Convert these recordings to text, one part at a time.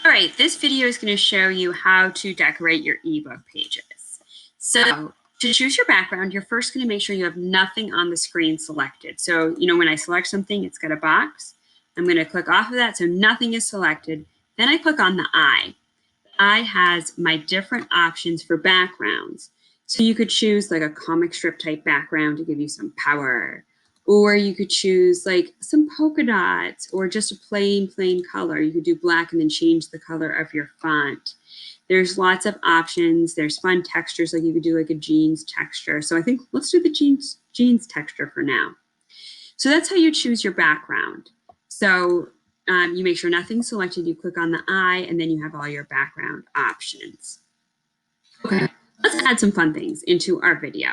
All right, this video is going to show you how to decorate your ebook pages. So to choose your background, you're first going to make sure you have nothing on the screen selected. So, when I select something, it's got a box. I'm going to click off of that so nothing is selected. Then I click on the eye. The eye has my different options for backgrounds. So you could choose like a comic strip type background to give you some power. Or you could choose like some polka dots or just a plain color. You could do black and then change the color of your font. There's lots of options. There's fun textures, like you could do like a jeans texture. So I think let's do the jeans texture for now. So that's how you choose your background. So you make sure nothing's selected, you click on the eye, and then you have all your background options. Okay, let's add some fun things into our video.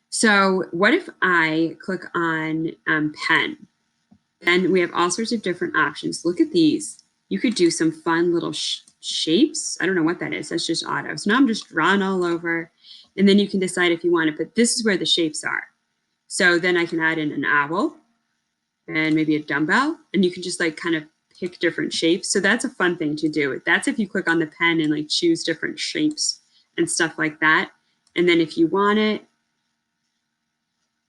So what if I click on pen? Then we have all sorts of different options. Look at these. You could do some fun little shapes. I don't know what that is. That's just auto. So now I'm just drawing all over. And then you can decide if you want it. But this is where the shapes are. So then I can add in an owl and maybe a dumbbell. And you can just like kind of pick different shapes. So that's a fun thing to do. That's if you click on the pen and like choose different shapes and stuff like that. And then if you want it,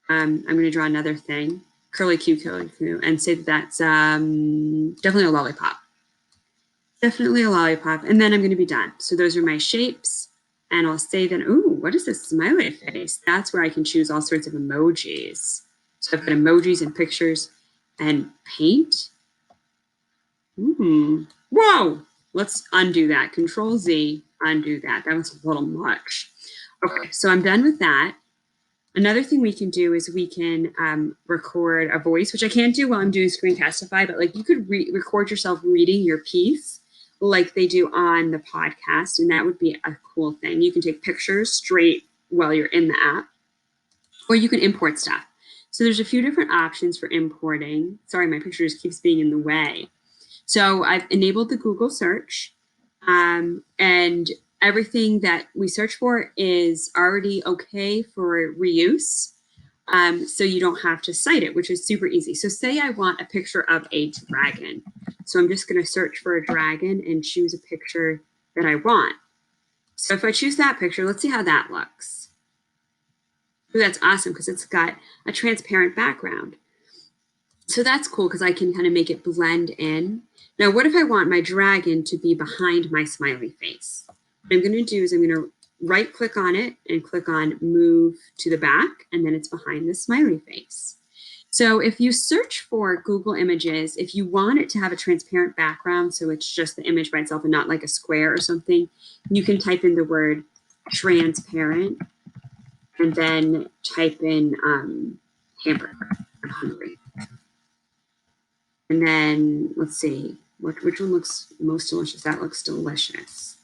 I'm going to draw another thing, curly Q, and say that that's definitely a lollipop. Definitely a lollipop. And then I'm going to be done. So those are my shapes. And I'll say then, ooh, what is this smiley face? That's where I can choose all sorts of emojis. So I've got emojis and pictures and paint. Whoa! Let's undo that. Control Z, undo that. That was a little much. Okay, so I'm done with that. Another thing we can do is we can record a voice, which I can't do while I'm doing Screencastify, but like you could record yourself reading your piece like they do on the podcast, and that would be a cool thing. You can take pictures straight while you're in the app, or you can import stuff. So there's a few different options for importing. Sorry, my picture just keeps being in the way. So I've enabled the Google search, and everything that we search for is already okay for reuse. So you don't have to cite it, which is super easy. So say I want a picture of a dragon. So I'm just going to search for a dragon and choose a picture that I want. So if I choose that picture, let's see how that looks. Ooh, that's awesome because it's got a transparent background. So that's cool because I can kind of make it blend in. Now, what if I want my dragon to be behind my smiley face? What I'm going to do is I'm going to right click on it and click on move to the back, and then it's behind the smiley face. So if you search for Google Images, if you want it to have a transparent background, so it's just the image by itself and not like a square or something, you can type in the word transparent and then type in hamburger. I'm hungry. And then let's see, which one looks most delicious? That looks delicious.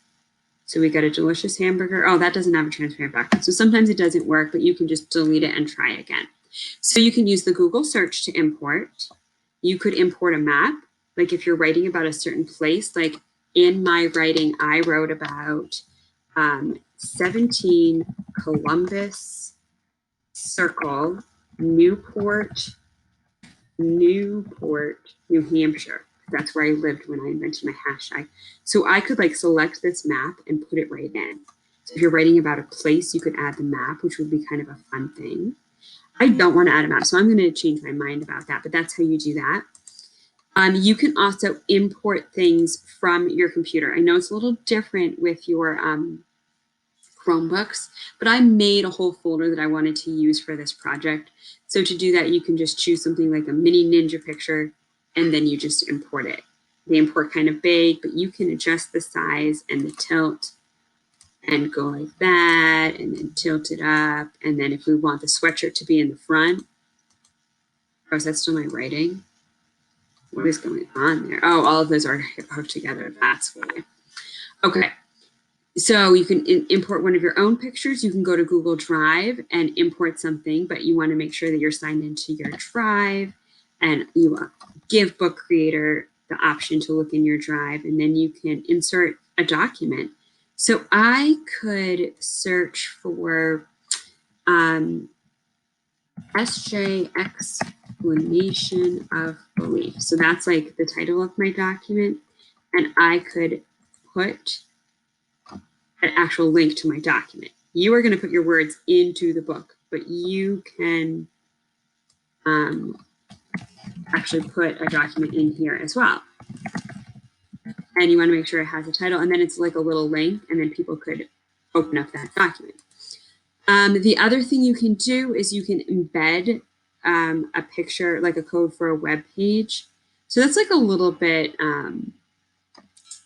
So we got a delicious hamburger. Oh, that doesn't have a transparent background. So sometimes it doesn't work, but you can just delete it and try again. So you can use the Google search to import. You could import a map. Like if you're writing about a certain place, like in my writing, I wrote about 17 Columbus Circle, Newport, New Hampshire. That's where I lived when I invented my hashtag. So I could like select this map and put it right in. So if you're writing about a place, you could add the map, which would be kind of a fun thing. I don't want to add a map, so I'm going to change my mind about that, but that's how you do that. You can also import things from your computer. I know it's a little different with your Chromebooks, but I made a whole folder that I wanted to use for this project. So to do that, you can just choose something like a mini ninja picture, and then you just import it. They import kind of big, but you can adjust the size and the tilt and go like that, and then tilt it up. And then if we want the sweatshirt to be in the front, oh, is that still my writing? What is going on there? Oh, all of those are hooked together. That's why. Okay. So you can import one of your own pictures. You can go to Google Drive and import something, but you want to make sure that you're signed into your Drive, and you give Book Creator the option to look in your Drive, and then you can insert a document. So I could search for SJ explanation of belief. So that's like the title of my document. And I could put an actual link to my document. You are going to put your words into the book, but you can actually put a document in here as well. And you want to make sure it has a title, and then it's like a little link, and then people could open up that document. The other thing you can do is you can embed a picture, like a code for a web page. So that's like a little bit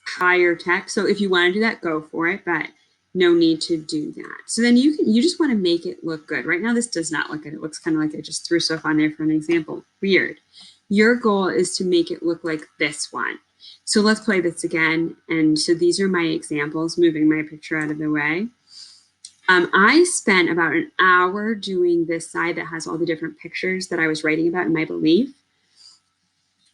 higher tech. So if you want to do that, go for it, but no need to do that. So then you just want to make it look good. Right now, this does not look good. It looks kind of like I just threw stuff on there for an example. Weird. Your goal is to make it look like this one. So let's play this again. And so these are my examples, moving my picture out of the way. I spent about an hour doing this side that has all the different pictures that I was writing about in my belief.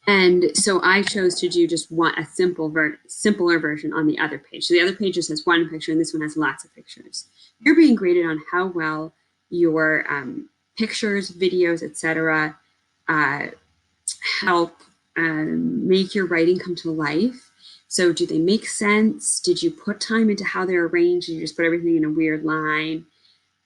And so I chose to do just a simpler version on the other page. So the other page just has one picture, and this one has lots of pictures. You're being graded on how well your pictures, videos, etc. Help make your writing come to life. So do they make sense? Did you put time into how they're arranged? Did you just put everything in a weird line?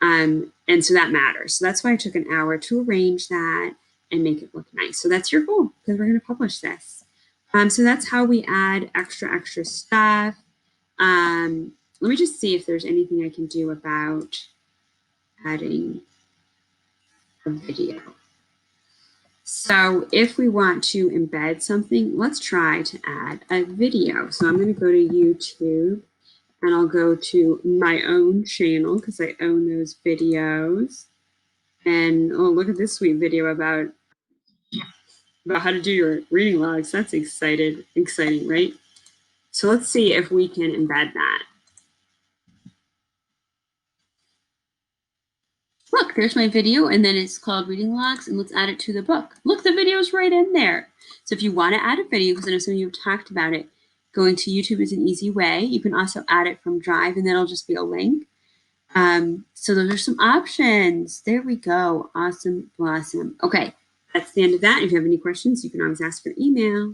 And so that matters. So that's why I took an hour to arrange that and make it look nice. So that's your goal, because we're going to publish this. So that's how we add extra stuff. Let me just see if there's anything I can do about adding a video. So if we want to embed something, let's try to add a video. So I'm going to go to YouTube, and I'll go to my own channel because I own those videos. And oh, look at this sweet video about how to do your reading logs. That's exciting, right? So let's see if we can embed that. Look, there's my video, and then it's called Reading Logs, and let's add it to the book. Look, the video's right in there. So if you want to add a video, because I know some of you have talked about it, going to YouTube is an easy way. You can also add it from Drive, and that'll just be a link. So those are some options. There we go. Awesome blossom. Okay, that's the end of that. If you have any questions, you can always ask for email.